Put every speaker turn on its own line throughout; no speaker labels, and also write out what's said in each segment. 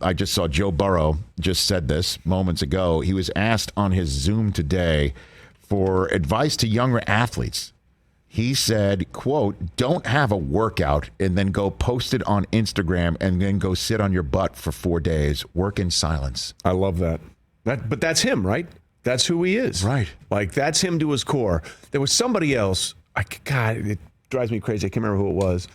I just saw Joe Burrow just said this moments ago. He was asked on his Zoom today for advice to younger athletes. He said, quote, don't have a workout and then go post it on Instagram and then go sit on your butt for 4 days. Work in silence.
I love that. But that's him, right? That's who he is.
Right.
Like, that's him to his core. There was somebody else. God, it drives me crazy. I can't remember who it was.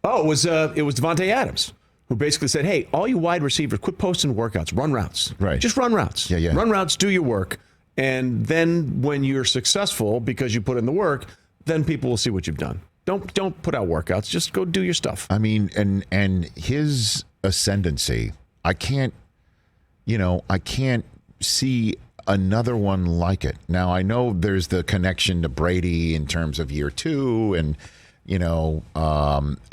Oh, it was Devontae Adams, who basically said, hey, all you wide receivers, quit posting workouts. Run routes.
Right.
Just run routes.
Yeah.
Run routes, do your work. And then when you're successful because you put in the work, then people will see what you've done. Don't put out workouts. Just go do your stuff.
I mean, and his ascendancy, I can't see another one like it. Now, I know there's the connection to Brady in terms of year 2 and,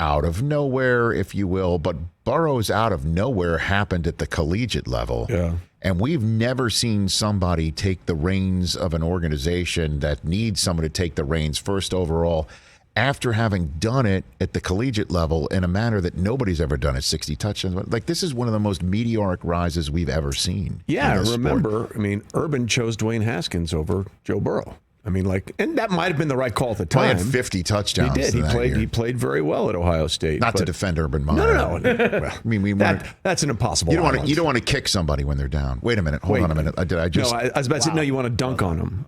out of nowhere, if you will. But Burrow's out of nowhere happened at the collegiate level.
Yeah.
And we've never seen somebody take the reins of an organization that needs someone to take the reins first overall after having done it at the collegiate level in a manner that nobody's ever done at 60 touchdowns. Like, this is one of the most meteoric rises we've ever seen.
Yeah, remember, Urban chose Dwayne Haskins over Joe Burrow. And that might have been the right call at the time.
He had 50 touchdowns.
He did. He played very well at Ohio State.
Not to defend Urban Meyer.
No. That's an impossible.
You don't want to kick somebody when they're down. Wait a minute. Hold on a minute. I was
about to say, no, you want to dunk on them.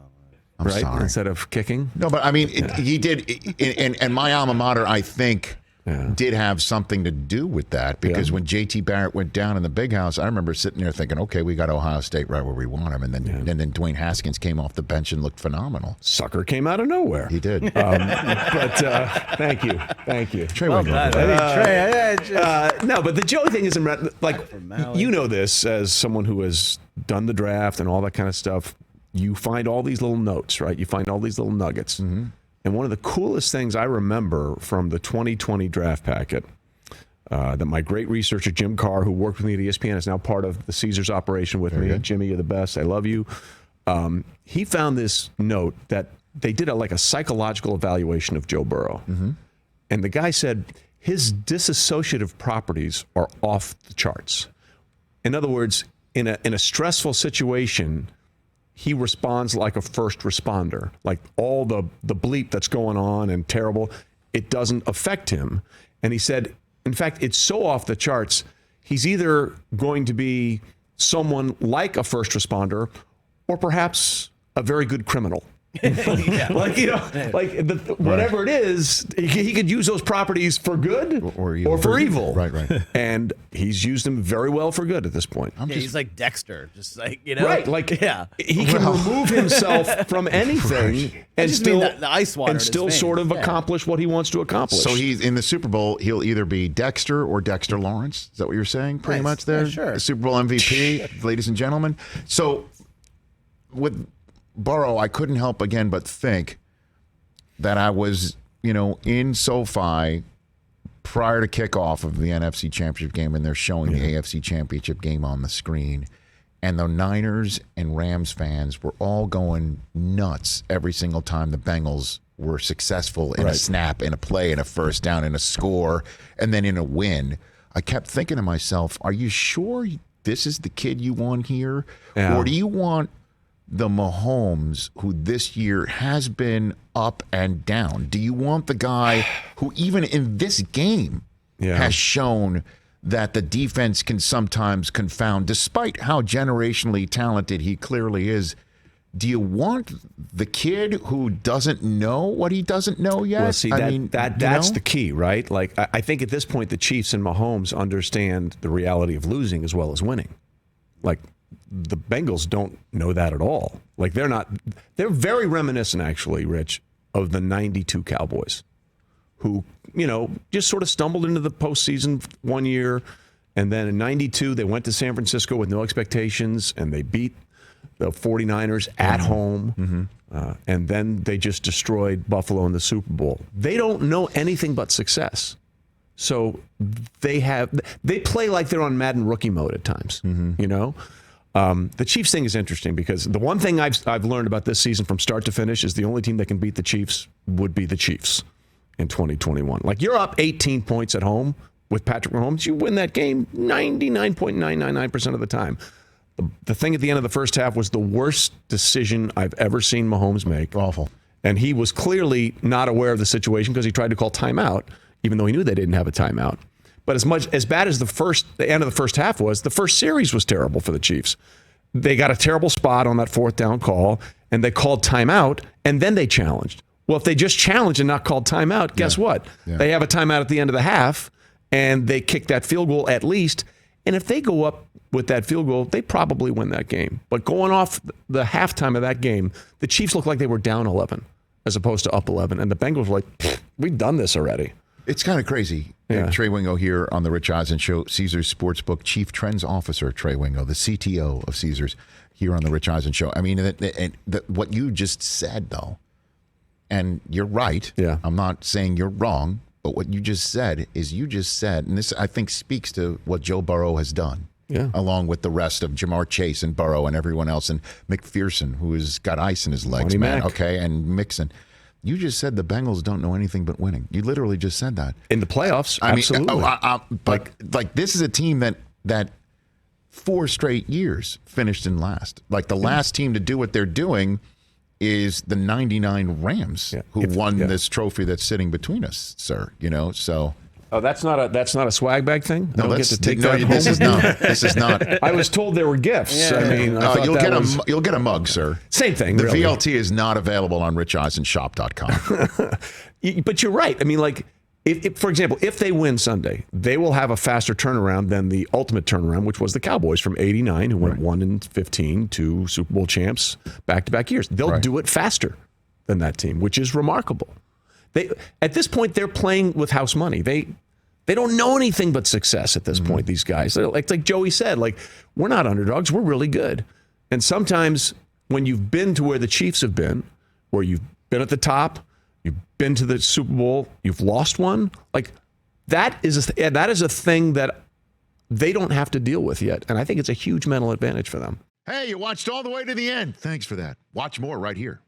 I'm sorry.
Instead of kicking?
No, but he did. And my alma mater, I think, did have something to do with that because when J.T. Barrett went down in the big house, I remember sitting there thinking, okay, we got Ohio State right where we want him. And then Dwayne Haskins came off the bench and looked phenomenal.
Sucker came out of nowhere.
He did.
But thank you.
Trey Wingo.
No, but the Joey thing isn't like, you know this as someone who has done the draft and all that kind of stuff. You find all these little notes, right? You find all these little nuggets. Mm-hmm. And one of the coolest things I remember from the 2020 draft packet that my great researcher, Jim Carr, who worked with me at ESPN, is now part of the Caesars operation with me. Jimmy, you're the best. I love you. He found this note that they did a psychological evaluation of Joe Burrow. Mm-hmm. And the guy said his dissociative properties are off the charts. In other words, in a stressful situation, he responds like a first responder. Like all the bleep that's going on and terrible, it doesn't affect him. And he said, in fact, it's so off the charts, he's either going to be someone like a first responder or perhaps a very good criminal. Whatever it is, he could use those properties for good or for evil.
Right.
And he's used them very well for good at this point.
He's like Dexter,
Right, he can remove himself from anything and still
the ice water
and still sort of accomplish what he wants to accomplish.
So he's in the Super Bowl. He'll either be Dexter or Dexter Lawrence. Is that what you're saying? Pretty much there.
Yeah, sure.
The Super Bowl MVP, ladies and gentlemen. So with Burrow, I couldn't help again but think that I was, in SoFi prior to kickoff of the NFC Championship game, and they're showing the AFC Championship game on the screen. And the Niners and Rams fans were all going nuts every single time the Bengals were successful in a snap, in a play, in a first down, in a score, and then in a win. I kept thinking to myself, are you sure this is the kid you want here? Yeah. Or do you want the Mahomes who this year has been up and down? Do you want the guy who even in this game has shown that the defense can sometimes confound, despite how generationally talented he clearly is? Do you want the kid who doesn't know what he doesn't know yet?
Well, see, that's the key, right? Like, I think at this point, the Chiefs and Mahomes understand the reality of losing as well as winning. Like, the Bengals don't know that at all. Like, they're very reminiscent, actually, Rich, of the 92 Cowboys, who, just sort of stumbled into the postseason one year. And then in 92, they went to San Francisco with no expectations, and they beat the 49ers at home. Mm-hmm. And then they just destroyed Buffalo in the Super Bowl. They don't know anything but success. So they play like they're on Madden rookie mode at times, The Chiefs thing is interesting because the one thing I've learned about this season from start to finish is the only team that can beat the Chiefs would be the Chiefs in 2021. Like, you're up 18 points at home with Patrick Mahomes, you win that game 99.999% of the time. The thing at the end of the first half was the worst decision I've ever seen Mahomes make.
Awful.
And he was clearly not aware of the situation because he tried to call timeout, even though he knew they didn't have a timeout. But as bad as the end of the first half was, the first series was terrible for the Chiefs. They got a terrible spot on that fourth down call, and they called timeout, and then they challenged. Well, if they just challenged and not called timeout, guess what? Yeah. They have a timeout at the end of the half, and they kick that field goal at least. And if they go up with that field goal, they probably win that game. But going off the halftime of that game, the Chiefs looked like they were down 11 as opposed to up 11. And the Bengals were like, we've done this already.
It's kind of crazy. Yeah. Trey Wingo here on the Rich Eisen Show, Caesars Sportsbook Chief Trends Officer, Trey Wingo, the CTO of Caesars, here on the Rich Eisen Show. I mean, what you just said, though, and you're right.
Yeah.
I'm not saying you're wrong, but what you just said, and this, I think, speaks to what Joe Burrow has done. Yeah. Along with the rest of Jamar Chase and Burrow and everyone else, and McPherson, who has got ice in his legs, man.
Mac.
Okay, and Mixon. You just said the Bengals don't know anything but winning. You literally just said that.
In the playoffs, absolutely.
But this is a team that 4 straight years finished in last. Like the last team to do what they're doing is the 99 Rams, who won this trophy that's sitting between us, sir. You know, so...
Oh, that's not a swag bag thing?
No,
I don't get to take that home?
This is not. This is not.
I was told there were gifts. Yeah. I mean,
you'll get a mug, sir.
Same thing.
The
really.
VLT is not available on richeisenshop.com.
But you're right. I mean, like, if, for example, if they win Sunday, they will have a faster turnaround than the ultimate turnaround, which was the Cowboys from '89, who went 1-15 to Super Bowl champs back-to-back years. They'll do it faster than that team, which is remarkable. At this point, they're playing with house money. They don't know anything but success at this point, these guys. They're like Joey said, like, we're not underdogs. We're really good. And sometimes when you've been to where the Chiefs have been, where you've been at the top, you've been to the Super Bowl, you've lost one, like that is a thing that they don't have to deal with yet. And I think it's a huge mental advantage for them.
Hey, you watched all the way to the end. Thanks for that. Watch more right here.